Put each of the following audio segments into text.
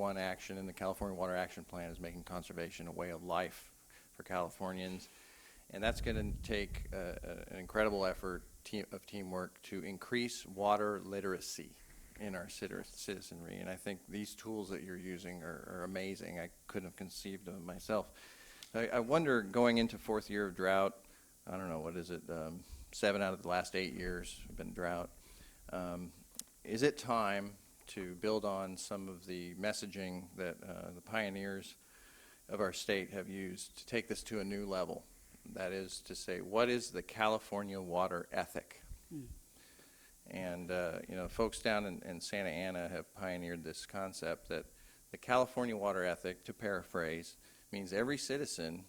one action in the California Water Action Plan is making conservation a way of life for Californians. And that's going to take an incredible effort of teamwork to increase water literacy in our citizenry. And I think these tools that you're using are amazing. I couldn't have conceived of them myself. I wonder, going into fourth year of drought, I don't know, what is it, 7 out of the last 8 years have been drought. Is it time to build on some of the messaging that the pioneers of our state have used to take this to a new level? That is to say, what is the California water ethic? And you know, folks down in Santa Ana have pioneered this concept that the California water ethic, to paraphrase, means every citizen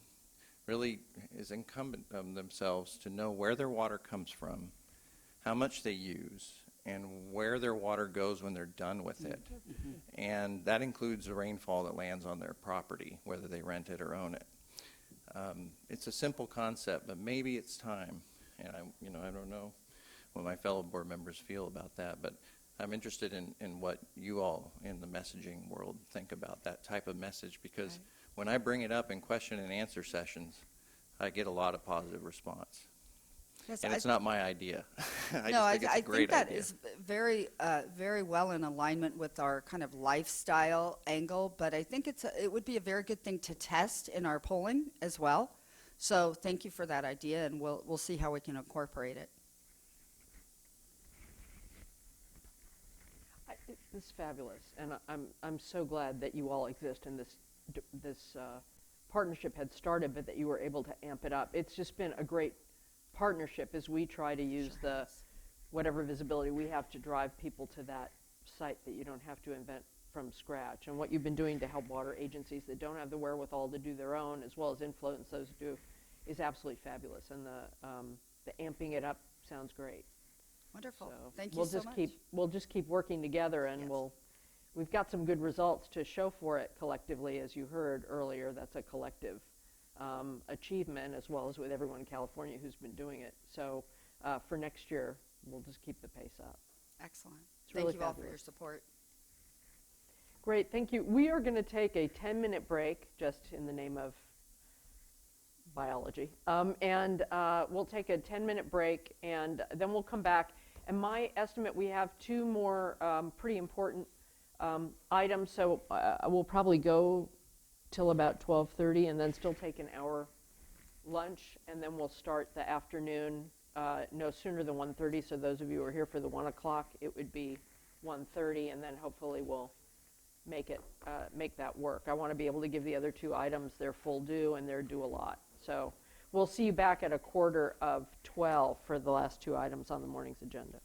really is incumbent on themselves to know where their water comes from, how much they use, and where their water goes when they're done with it. And that includes the rainfall that lands on their property, whether they rent it or own it. It's a simple concept, but maybe it's time. And I don't know what my fellow board members feel about that, but I'm interested in what you all in the messaging world think about that type of message, because when I bring it up in question and answer sessions, I get a lot of positive response. Yes, and it's not my idea. I think that is very, very well in alignment with our kind of lifestyle angle, but I think it would be a very good thing to test in our polling as well. So thank you for that idea, and we'll see how we can incorporate it. This is fabulous, and I'm so glad that you all exist and this partnership had started, but that you were able to amp it up. It's just been a great partnership as we try to use whatever visibility we have to drive people to that site that you don't have to invent from scratch. And what you've been doing to help water agencies that don't have the wherewithal to do their own, as well as influence those who do, is absolutely fabulous. And the amping it up sounds great. Wonderful. So thank you so much. We'll just keep working together, and we've got some good results to show for it collectively. As you heard earlier, that's a collective achievement, as well as with everyone in California who's been doing it. So for next year, we'll just keep the pace up. Excellent. Thank you all for your support. Great, thank you. We are going to take a 10-minute break, just in the name of biology, and we'll take a 10-minute break, and then we'll come back. And my estimate, we have 2 more pretty important items, so we'll probably go till about 12:30, and then still take an hour lunch, and then we'll start the afternoon no sooner than 1:30. So those of you who are here for the 1 o'clock, it would be 1:30, and then hopefully we'll make that work. I want to be able to give the other 2 items their full due, and they're due a lot. So we'll see you back at 11:45 for the last 2 items on the morning's agenda.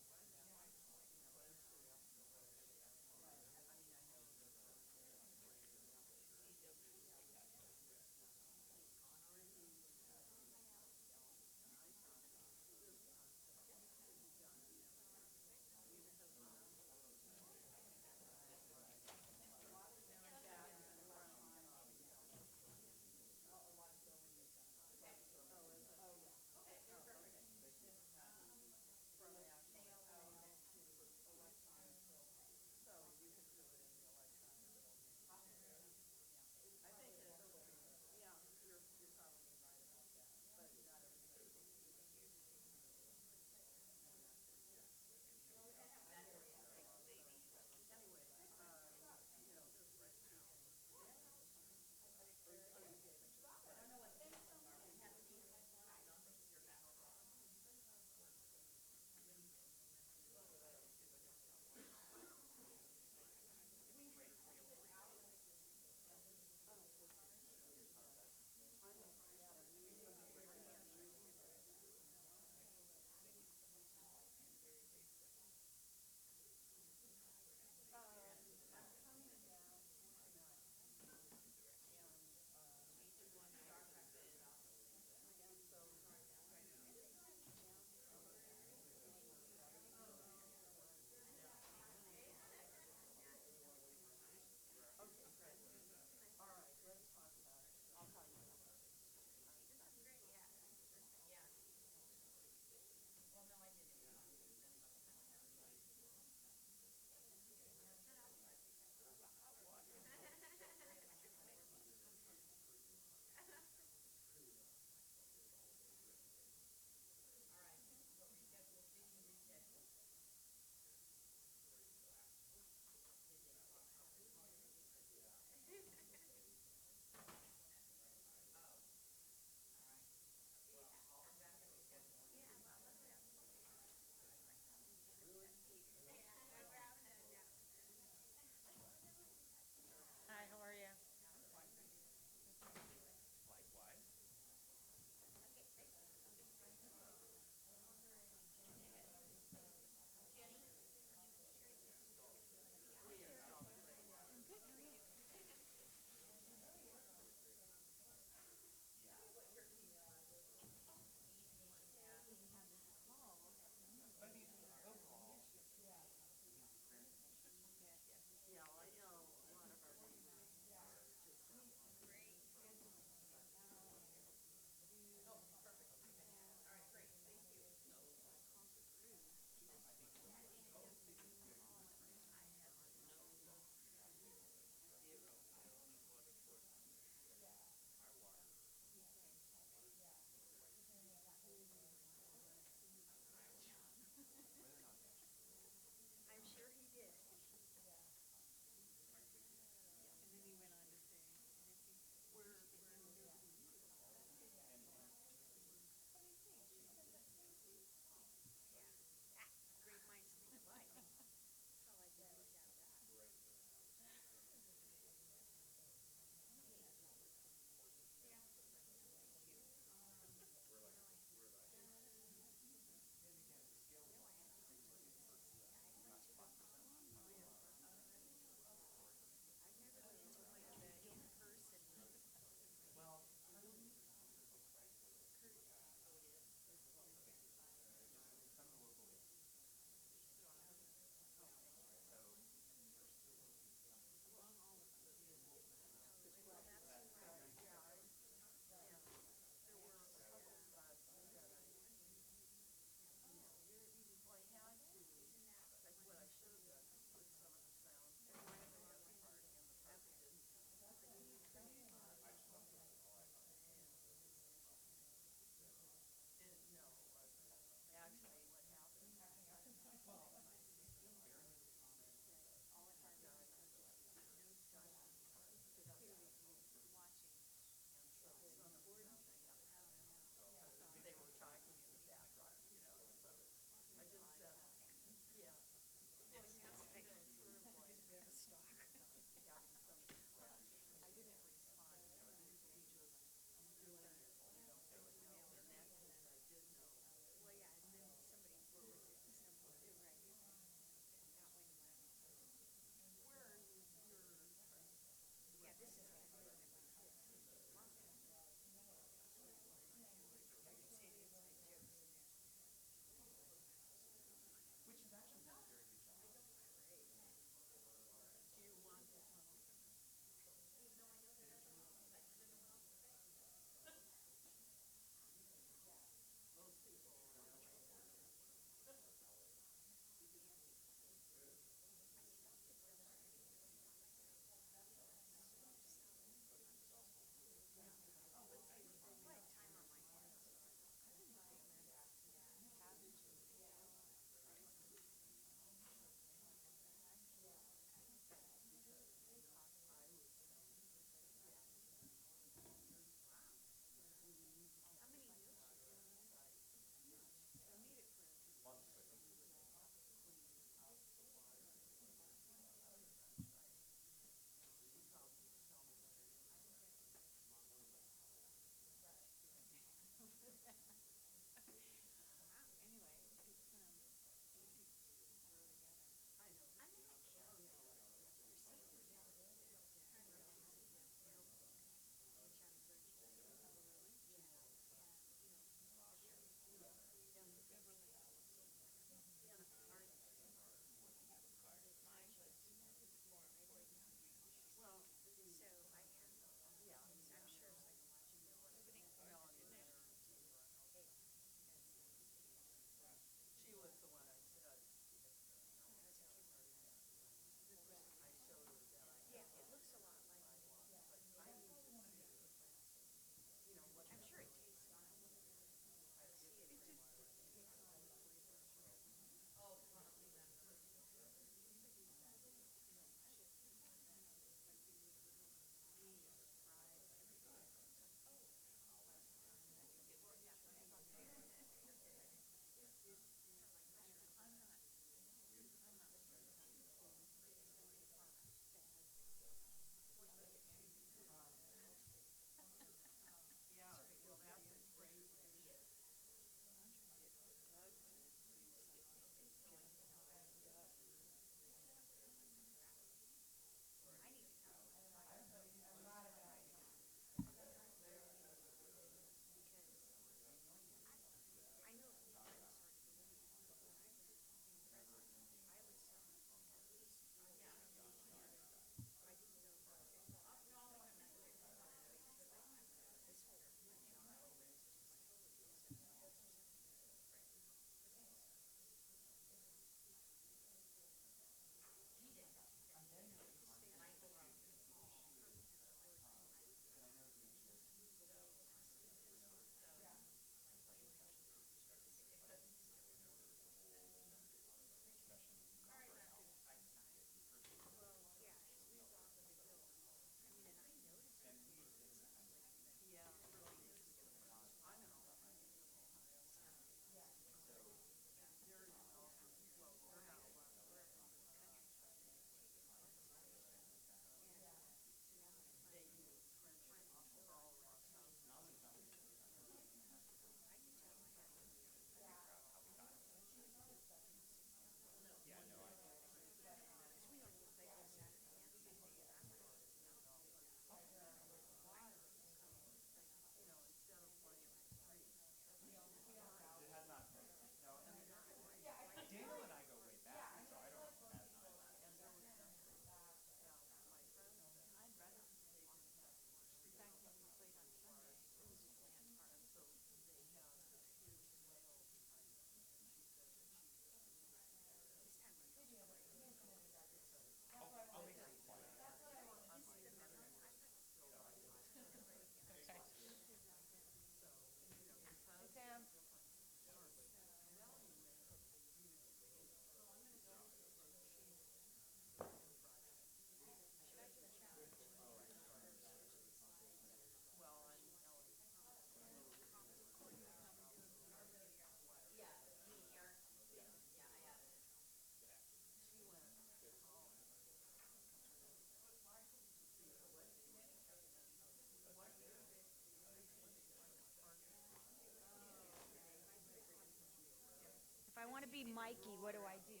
Mikey, what do I do?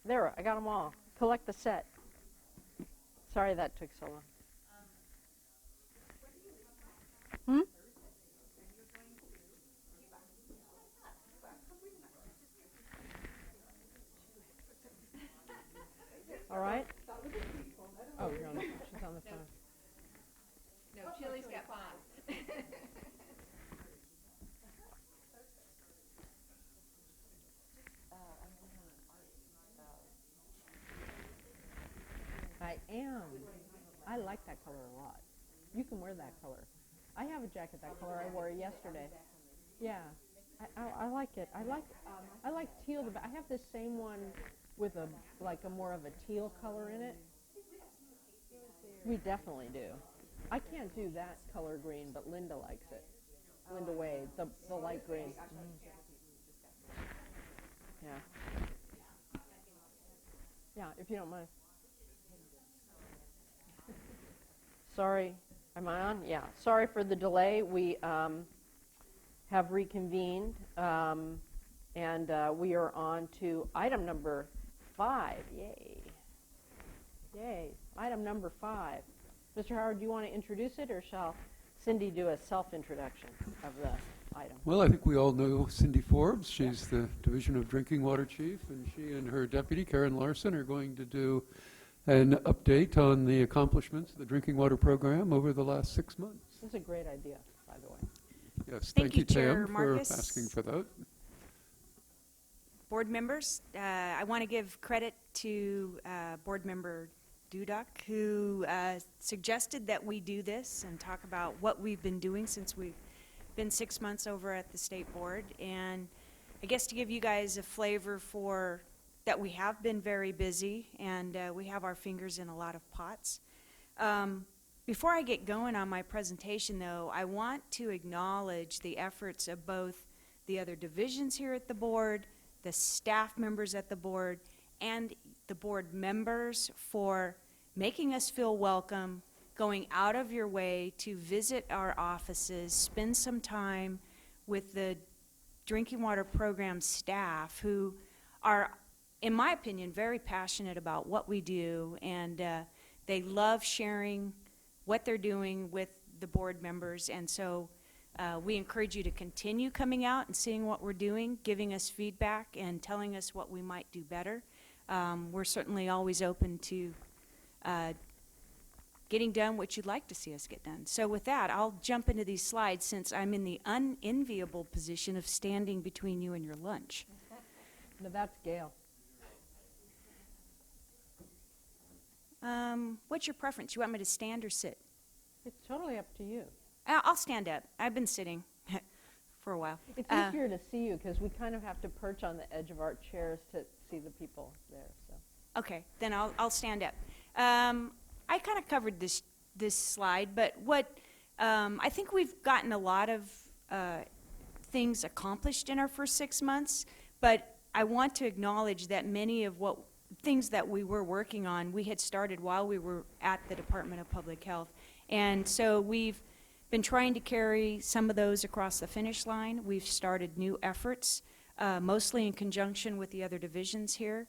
There, I got them all. Collect the set. Sorry that took so long. Hmm? All right. Oh, no, she's on the phone. No, Chili's got bombs. I am. I like that color a lot. You can wear that color. I have a jacket that color. I wore it yesterday. Yeah, I like it. I like teal. I have this same one with a more of a teal color in it. We definitely do. I can't do that color green, but Linda likes it. Linda Wade, the light green. Yeah. Yeah, if you don't mind. Sorry, am I on? Yeah. Sorry for the delay. We have reconvened, and we are on to item number 5. Yay. Yay. Item number 5. Mr. Howard, do you want to introduce it, or shall Cindy do a self-introduction of the item? Well, I think we all know Cindy Forbes. She's the Division of Drinking Water Chief, and she and her deputy, Karen Larson, are going to do an update on the accomplishments of the drinking water program over the last 6 months. This is a great idea, by the way. Yes, Thank you, Tam, Chair for Marcus. asking for that. Board members, I want to give credit to Board Member Dudok, who suggested that we do this and talk about what we've been doing since we've been 6 months over at the State Board. And I guess to give you guys a flavor for that we have been very busy, and we have our fingers in a lot of pots. Before I get going on my presentation, though, I want to acknowledge the efforts of both the other divisions here at the board, the staff members at the board, and the board members for making us feel welcome, going out of your way to visit our offices, spend some time with the drinking water program staff who are, in my opinion, very passionate about what we do, and they love sharing what they're doing with the board members. And so we encourage you to continue coming out and seeing what we're doing, giving us feedback and telling us what we might do better. We're certainly always open to getting done what you'd like to see us get done. So with that, I'll jump into these slides since I'm in the unenviable position of standing between you and your lunch. No, that's Gail. What's your preference? You want me to stand or sit? It's totally up to you. I'll stand up. I've been sitting for a while. It's easier to see you because we kind of have to perch on the edge of our chairs to see the people there. So. Okay, then I'll stand up. I kind of covered this slide, but what I think we've gotten a lot of things accomplished in our first 6 months, but I want to acknowledge that many of what things that we were working on, we had started while we were at the Department of Public Health. And so we've been trying to carry some of those across the finish line. We've started new efforts, mostly in conjunction with the other divisions here.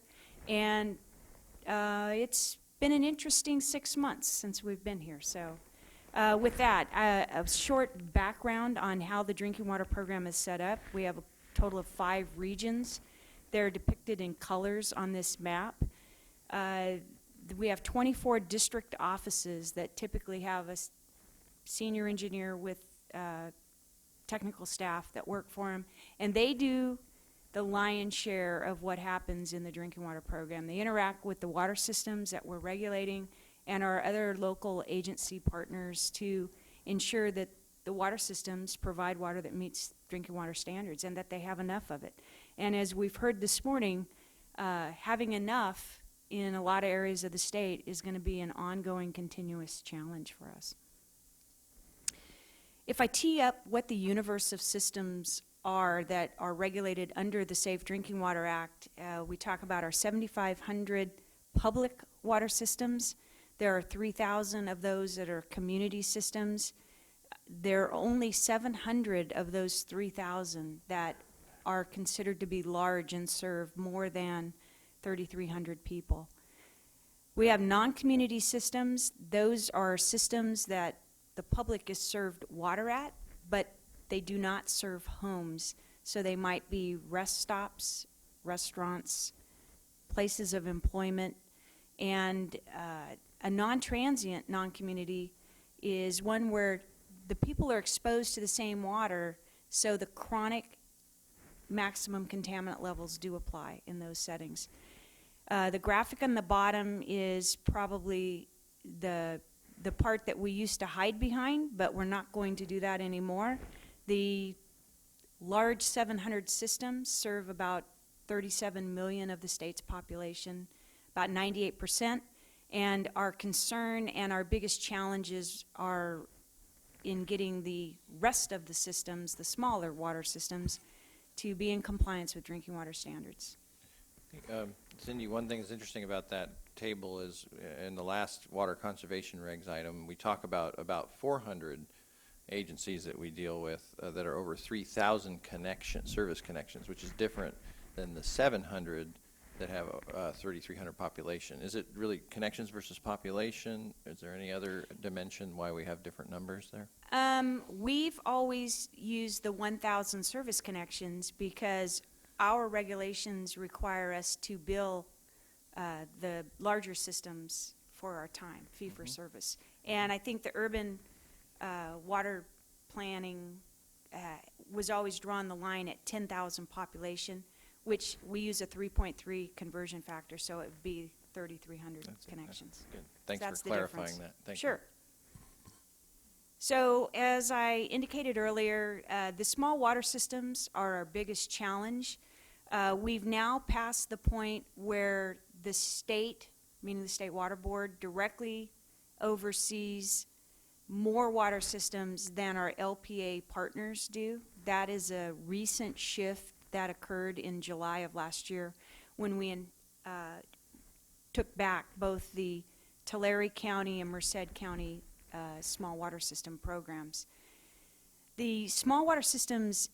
And it's been an interesting 6 months since we've been here. So with that, a short background on how the drinking water program is set up. We have a total of 5 regions. They're depicted in colors on this map. We have 24 district offices that typically have a senior engineer with technical staff that work for them, and they do the lion's share of what happens in the drinking water program. They interact with the water systems that we're regulating and our other local agency partners to ensure that the water systems provide water that meets drinking water standards and that they have enough of it. And as we've heard this morning, having enough in a lot of areas of the state is going to be an ongoing, continuous challenge for us. If I tee up what the universe of systems are that are regulated under the Safe Drinking Water Act, we talk about our 7,500 public water systems. There are 3,000 of those that are community systems. There are only 700 of those 3,000 that are considered to be large and serve more than 3,300 people. We have non-community systems. Those are systems that the public is served water at, but they do not serve homes. So they might be rest stops, restaurants, places of employment, and a non-transient non-community is one where the people are exposed to the same water, so the chronic maximum contaminant levels do apply in those settings. The graphic on the bottom is probably the part that we used to hide behind, but we're not going to do that anymore. The large 700 systems serve about 37 million of the state's population, about 98%, and our concern and our biggest challenges are in getting the rest of the systems, the smaller water systems, to be in compliance with drinking water standards. Cindy, one thing that's interesting about that table is in the last water conservation regs item, we talk about 400 agencies that we deal with that are over 3,000 service connections, which is different than the 700 that have a 3,300 population. Is it really connections versus population? Is there any other dimension why we have different numbers there? We've always used the 1,000 service connections because our regulations require us to bill the larger systems for our time, fee for service. And I think the urban water planning was always drawn the line at 10,000 population, which we use a 3.3 conversion factor, so it would be 3,300 connections. Good. Thanks That's for the clarifying difference. that. Thank Sure. So as I indicated earlier, the small water systems are our biggest challenge. We've now passed the point where the state, meaning the State Water Board, directly oversees more water systems than our LPA partners do. That is a recent shift that occurred in July of last year when we took back both the Tulare County and Merced County small water system programs. The small water systems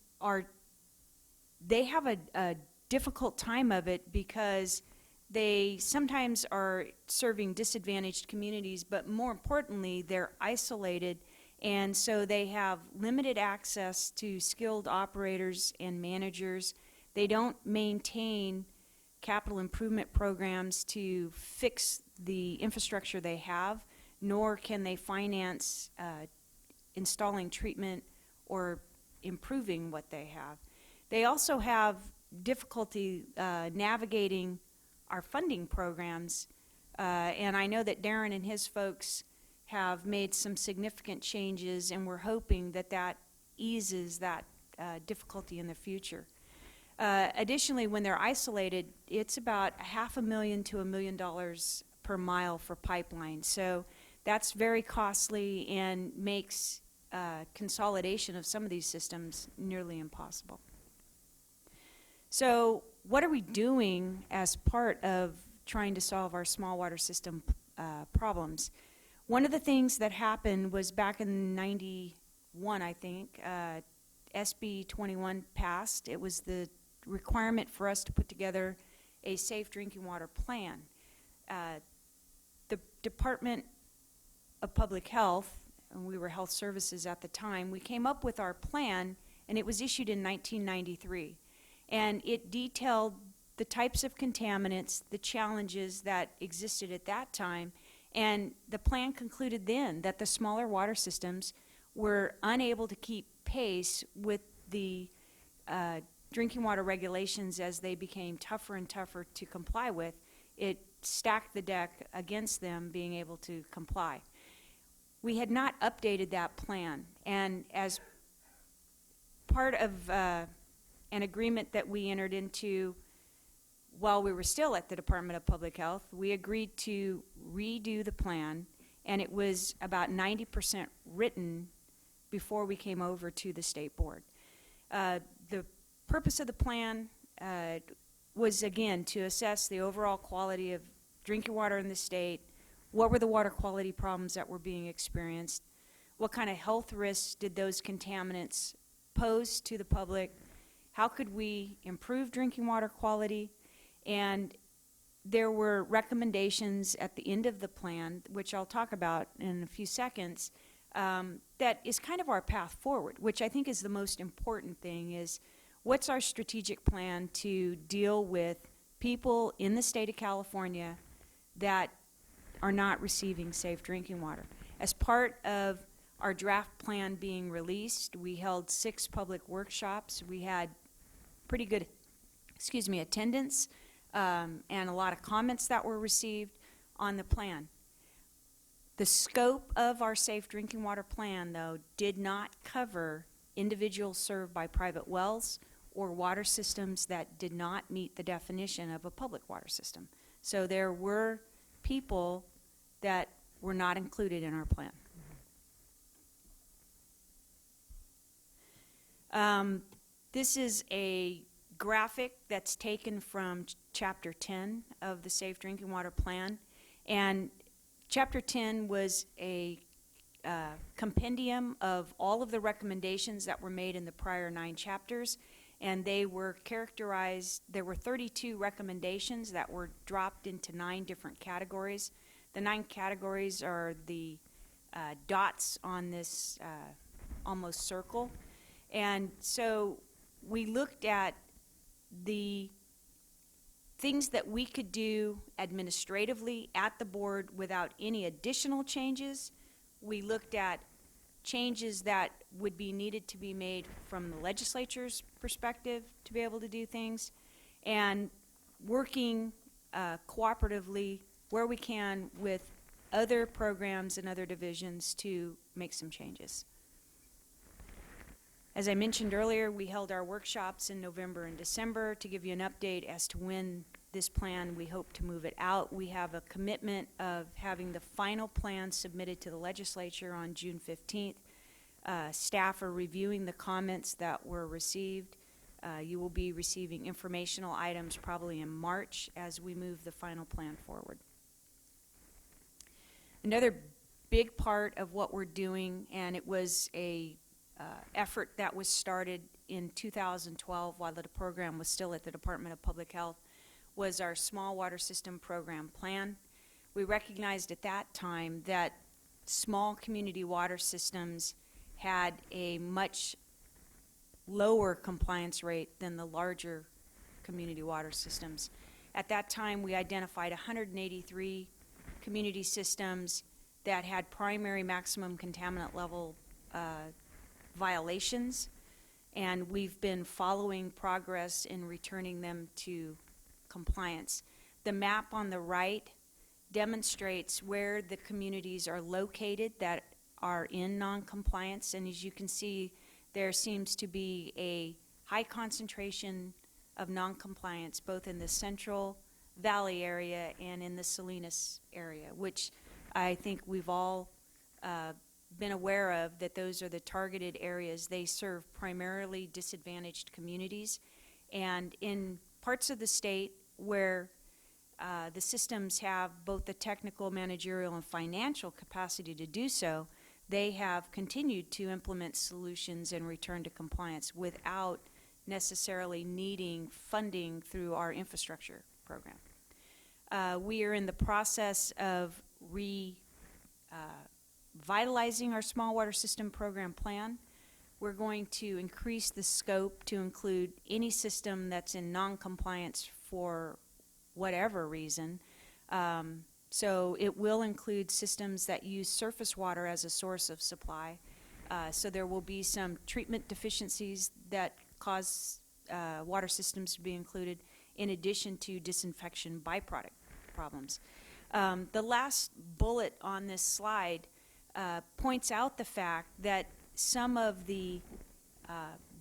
they have a difficult time of it because they sometimes are serving disadvantaged communities, but more importantly, they're isolated, and so they have limited access to skilled operators and managers. They don't maintain capital improvement programs to fix the infrastructure they have, nor can they finance installing treatment or improving what they have. They also have difficulty navigating our funding programs, and I know that Darren and his folks have made some significant changes, and we're hoping that that eases that difficulty in the future. Additionally, when they're isolated, it's about $500,000 to $1 million per mile for pipeline. So that's very costly and makes consolidation of some of these systems nearly impossible. So what are we doing as part of trying to solve our small water system problems? One of the things that happened was back in '91, I think, SB 21 passed. It was the requirement for us to put together a safe drinking water plan. The Department of Public Health, and we were health services at the time, we came up with our plan, and it was issued in 1993. And it detailed the types of contaminants, the challenges that existed at that time, and the plan concluded then that the smaller water systems were unable to keep pace with the drinking water regulations as they became tougher and tougher to comply with. It stacked the deck against them being able to comply. We had not updated that plan, and as part of an agreement that we entered into while we were still at the Department of Public Health, we agreed to redo the plan, and it was about 90% written before we came over to the state board. The purpose of the plan was, again, to assess the overall quality of drinking water in the state, what were the water quality problems that were being experienced, what kind of health risks did those contaminants pose to the public, how could we improve drinking water quality, and there were recommendations at the end of the plan, which I'll talk about in a few seconds, that is kind of our path forward, which I think is the most important thing, is what's our strategic plan to deal with people in the state of California that are not receiving safe drinking water. As part of our draft plan being released, we held 6 public workshops. We had pretty good, attendance, and a lot of comments that were received on the plan. The scope of our safe drinking water plan, though, did not cover individuals served by private wells or water systems that did not meet the definition of a public water system. So there were people that were not included in our plan. This is a graphic that's taken from Chapter 10 of the Safe Drinking Water Plan. And Chapter 10 was a compendium of all of the recommendations that were made in the prior 9 chapters. And they were characterized, there were 32 recommendations that were dropped into 9 different categories. The 9 categories are the dots on this almost circle. And so we looked at the things that we could do administratively at the board without any additional changes. We looked at changes that would be needed to be made from the legislature's perspective to be able to do things, and working cooperatively where we can with other programs and other divisions to make some changes. As I mentioned earlier, we held our workshops in November and December to give you an update as to when this plan, we hope to move it out. We have a commitment of having the final plan submitted to the legislature on June 15th. Staff are reviewing the comments that were received. You will be receiving informational items probably in March as we move the final plan forward. Another big part of what we're doing, and it was a effort that was started in 2012 while the program was still at the Department of Public Health, was our small water system program plan. We recognized at that time that small community water systems had a much lower compliance rate than the larger community water systems. At that time, we identified 183 community systems that had primary maximum contaminant level violations, and we've been following progress in returning them to compliance. The map on the right demonstrates where the communities are located that are in non-compliance, and as you can see, there seems to be a high concentration of non-compliance both in the Central Valley area and in the Salinas area, which I think we've all been aware of, that those are the targeted areas. They serve primarily disadvantaged communities, and in parts of the state where the systems have both the technical, managerial, and financial capacity to do so, they have continued to implement solutions and return to compliance without necessarily needing funding through our infrastructure program. We are in the process of revitalizing our small water system program plan. We're going to increase the scope to include any system that's in non-compliance for whatever reason. So it will include systems that use surface water as a source of supply. So there will be some treatment deficiencies that cause water systems to be included, in addition to disinfection byproduct problems. The last bullet on this slide points out the fact that some of the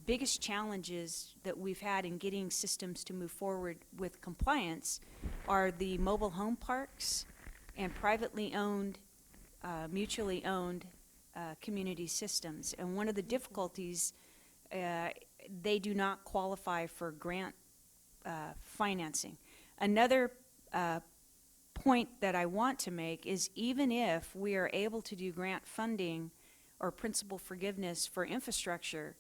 biggest challenges that we've had in getting systems to move forward with compliance are the mobile home parks and privately owned, mutually owned community systems. And one of the difficulties, they do not qualify for grant financing. Another point that I want to make is, even if we are able to do grant funding or principal forgiveness for infrastructure,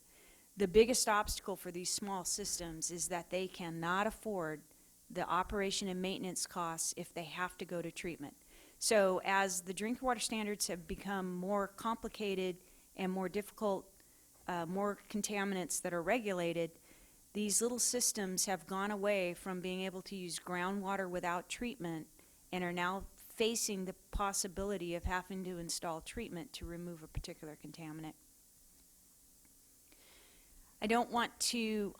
the biggest obstacle for these small systems is that they cannot afford the operation and maintenance costs if they have to go to treatment. So as the drinking water standards have become more complicated and more difficult, more contaminants that are regulated, these little systems have gone away from being able to use groundwater without treatment and are now facing the possibility of having to install treatment to remove a particular contaminant. I don't want to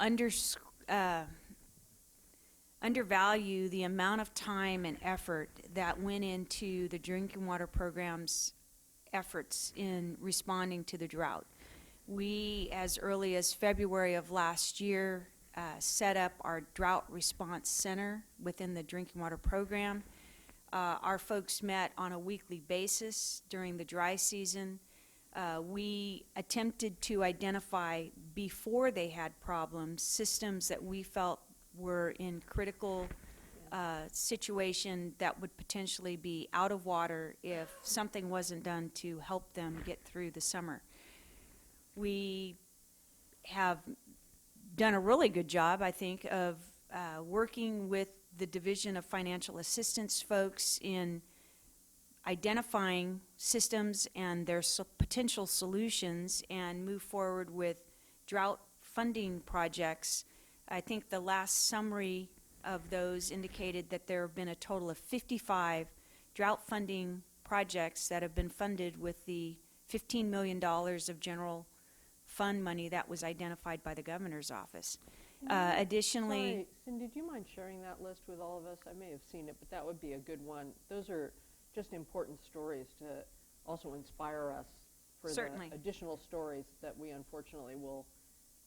undervalue the amount of time and effort that went into the drinking water program's efforts in responding to the drought. We, as early as February of last year, set up our Drought Response Center within the drinking water program. Our folks met on a weekly basis during the dry season. We attempted to identify, before they had problems, systems that we felt were in critical situation that would potentially be out of water if something wasn't done to help them get through the summer. We have done a really good job, I think, of working with the Division of Financial Assistance folks in identifying systems and their potential solutions and move forward with drought funding projects. I think the last summary of those indicated that there have been a total of 55 drought funding projects that have been funded with the $15 million of general fund money that was identified by the governor's office. Additionally, Sorry, Cindy, do you mind sharing that list with all of us? I may have seen it, but that would be a good one. Those are just important stories to also inspire us for Certainly. the additional stories that we unfortunately will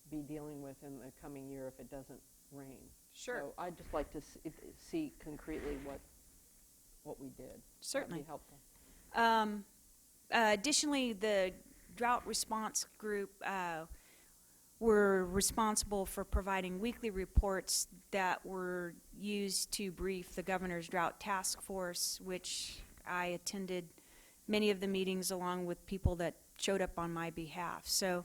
be dealing with in the coming year if it doesn't rain. Sure. So I'd just like to see concretely what we did. Certainly. That'd be helpful. Additionally, the Drought Response Group were responsible for providing weekly reports that were used to brief the Governor's Drought Task Force, which I attended many of the meetings along with people that showed up on my behalf. So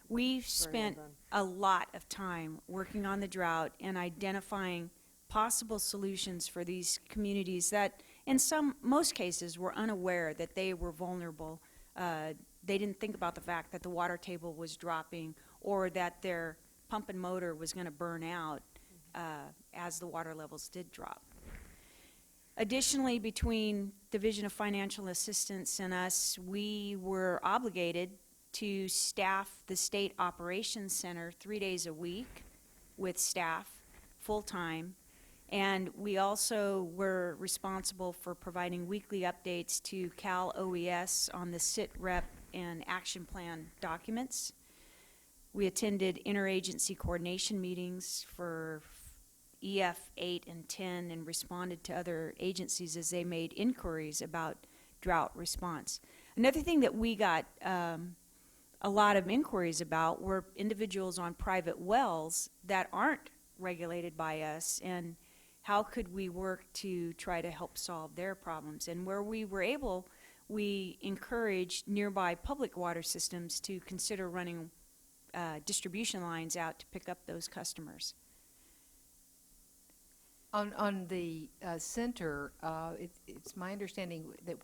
we've spent a lot of time working on the drought and identifying possible solutions for these communities that in most cases were unaware that they were vulnerable. They didn't think about the fact that the water table was dropping or that their pump and motor was going to burn out as the water levels did drop. Additionally, between Division of Financial Assistance and us, we were obligated to staff the State Operations Center 3 days a week with staff full-time. And we also were responsible for providing weekly updates to Cal OES on the SIT rep and action plan documents. We attended interagency coordination meetings for EF 8 and 10 and responded to other agencies as they made inquiries about drought response. Another thing that we got a lot of inquiries about were individuals on private wells that aren't regulated by us, and how could we work to try to help solve their problems. And where we were able, we encouraged nearby public water systems to consider running distribution lines out to pick up those customers. On the center, it's my understanding that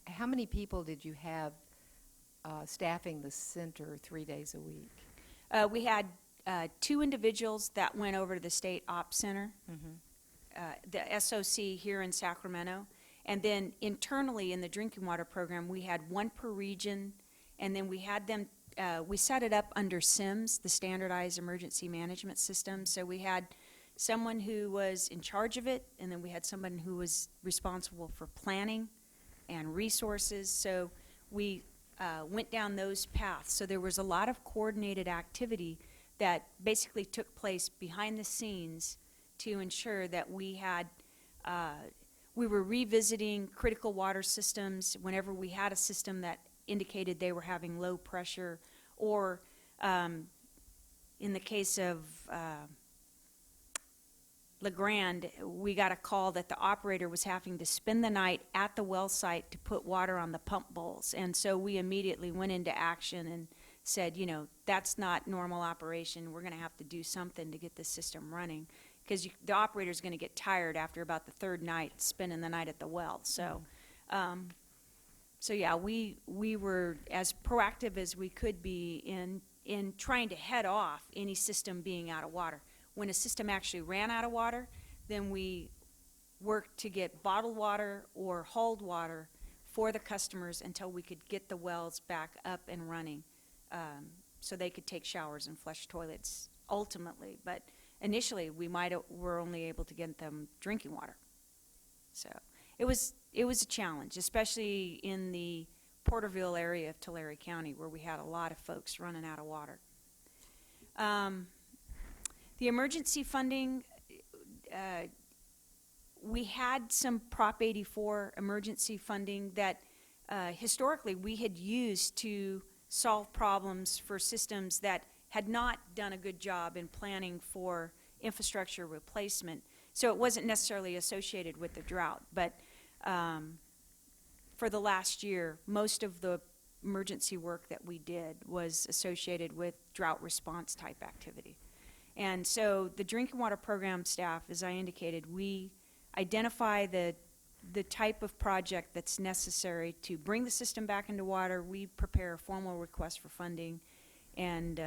how many people did you have staffing the center 3 days a week? We had 2 individuals that went over to the State Ops Center, the SOC here in Sacramento, and then internally in the drinking water program, we had 1 per region, and then we had them, we set it up under SIMS, the Standardized Emergency Management System, so we had someone who was in charge of it, and then we had someone who was responsible for planning and resources, so we went down those paths. So there was a lot of coordinated activity that basically took place behind the scenes to ensure that we had, we were revisiting critical water systems whenever we had a system that indicated they were having low pressure, or in the case of La Grande, we got a call that the operator was having to spend the night at the well site to put water on the pump bowls. And so we immediately went into action and said, you know, that's not normal operation. We're going to have to do something to get the system running. because the operator's going to get tired after about the third night spending the night at the well. So, so yeah, we were as proactive as we could be in trying to head off any system being out of water. When a system actually ran out of water, then we worked to get bottled water or hauled water for the customers until we could get the wells back up and running, so they could take showers and flush toilets ultimately. But initially, were only able to get them drinking water. So it was a challenge, especially in the Porterville area of Tulare County, where we had a lot of folks running out of water. The emergency funding, we had some Prop 84 emergency funding that historically we had used to solve problems for systems that had not done a good job in planning for infrastructure replacement. So it wasn't necessarily associated with the drought, but for the last year, most of the emergency work that we did was associated with drought response type activity. And so the drinking water program staff, as I indicated, we identify the type of project that's necessary to bring the system back into water. We prepare a formal request for funding and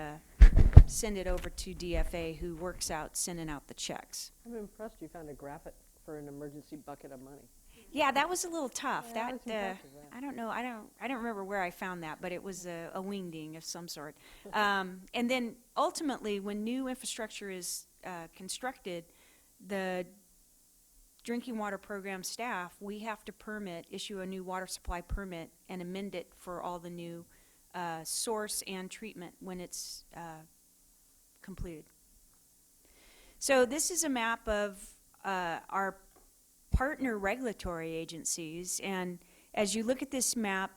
send it over to DFA, who works out sending out the checks. I'm impressed you found a graphic for an emergency bucket of money. Yeah, that was a little tough. Yeah, that's impressive, yeah. I don't know. I don't remember where I found that, but it was a wingding of some sort. And then ultimately, when new infrastructure is constructed, the drinking water program staff, we have to issue a new water supply permit and amend it for all the new source and treatment when it's completed. So this is a map of our partner regulatory agencies, and as you look at this map,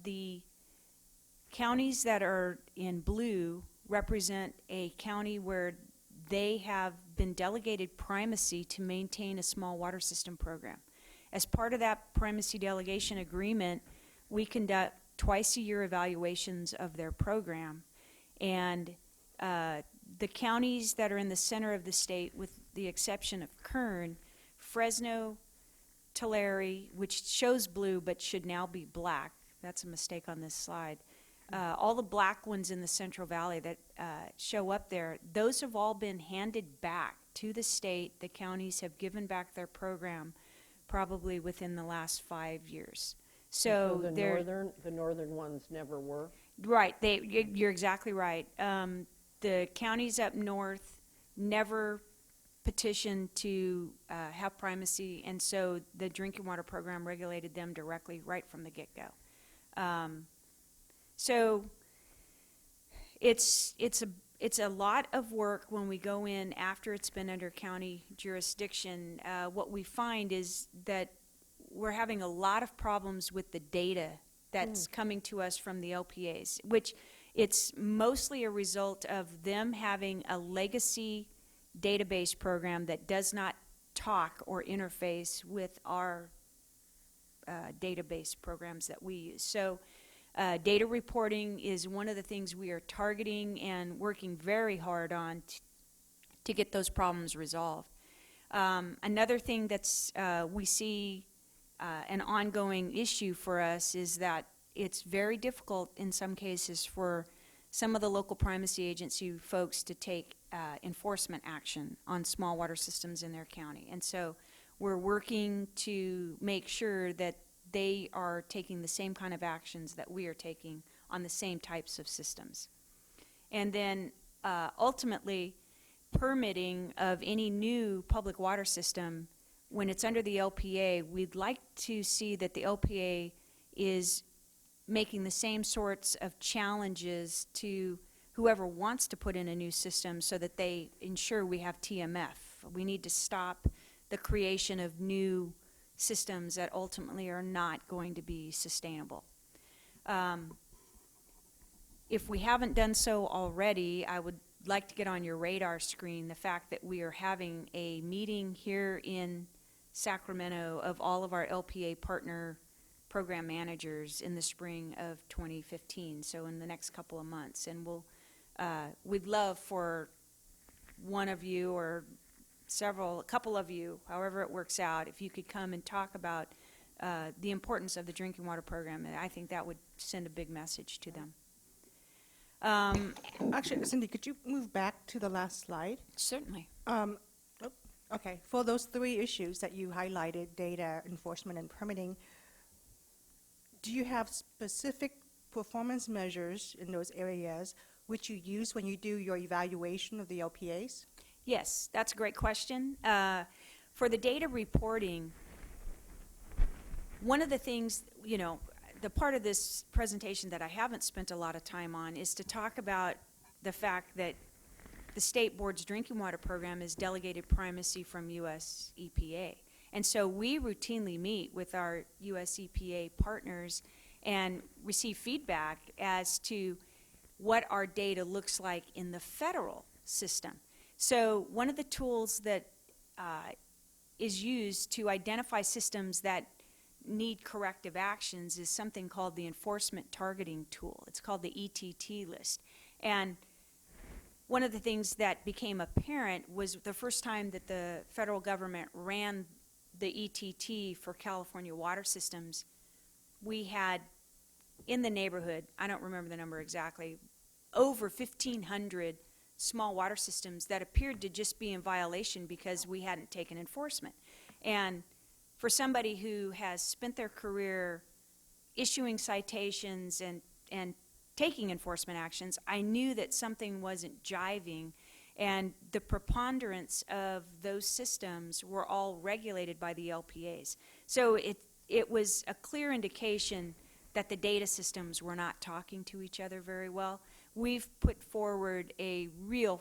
the counties that are in blue represent a county where they have been delegated primacy to maintain a small water system program. As part of that primacy delegation agreement, we conduct twice-a-year evaluations of their program, and the counties that are in the center of the state, with the exception of Kern, Fresno, Tulare, which shows blue but should now be black. That's a mistake on this slide. All the black ones in the Central Valley that show up there, those have all been handed back to the state. The counties have given back their program probably within the last 5 years. So the northern ones never were? Right, you're exactly right. The counties up north never petitioned to have primacy, and so the drinking water program regulated them directly right from the get-go. So it's a lot of work when we go in after it's been under county jurisdiction. What we find is that we're having a lot of problems with the data that's coming to us from the LPAs, which it's mostly a result of them having a legacy database program that does not talk or interface with our database programs that we use. So data reporting is one of the things we are targeting and working very hard on to get those problems resolved. Another thing that's we see an ongoing issue for us is that it's very difficult in some cases for some of the local primacy agency folks to take enforcement action on small water systems in their county. And so we're working to make sure that they are taking the same kind of actions that we are taking on the same types of systems. And then ultimately, permitting of any new public water system, when it's under the LPA, we'd like to see that the LPA is making the same sorts of challenges to whoever wants to put in a new system so that they ensure we have TMF. We need to stop the creation of new systems that ultimately are not going to be sustainable. If we haven't done so already, I would like to get on your radar screen the fact that we are having a meeting here in Sacramento of all of our LPA partner program managers in the spring of 2015, so in the next couple of months. And we'd love for one of you or a couple of you, however it works out, if you could come and talk about the importance of the drinking water program, I think that would send a big message to them. Actually, Cindy, could you move back to the last slide? Certainly. Okay, for those 3 issues that you highlighted, data, enforcement, and permitting, do you have specific performance measures in those areas which you use when you do your evaluation of the LPAs? Yes, that's a great question. For the data reporting, one of the things, the part of this presentation that I haven't spent a lot of time on is to talk about the fact that the state board's drinking water program is delegated primacy from U.S. EPA. And so we routinely meet with our U.S. EPA partners and receive feedback as to what our data looks like in the federal system. So one of the tools that is used to identify systems that need corrective actions is something called the Enforcement Targeting Tool. It's called the ETT list. And one of the things that became apparent was the first time that the federal government ran the ETT for California water systems, we had in the neighborhood, I don't remember the number exactly, over 1,500 small water systems that appeared to just be in violation because we hadn't taken enforcement. And for somebody who has spent their career issuing citations and taking enforcement actions, I knew that something wasn't jiving, and the preponderance of those systems were all regulated by the LPAs. So it was a clear indication that the data systems were not talking to each other very well. We've put forward a real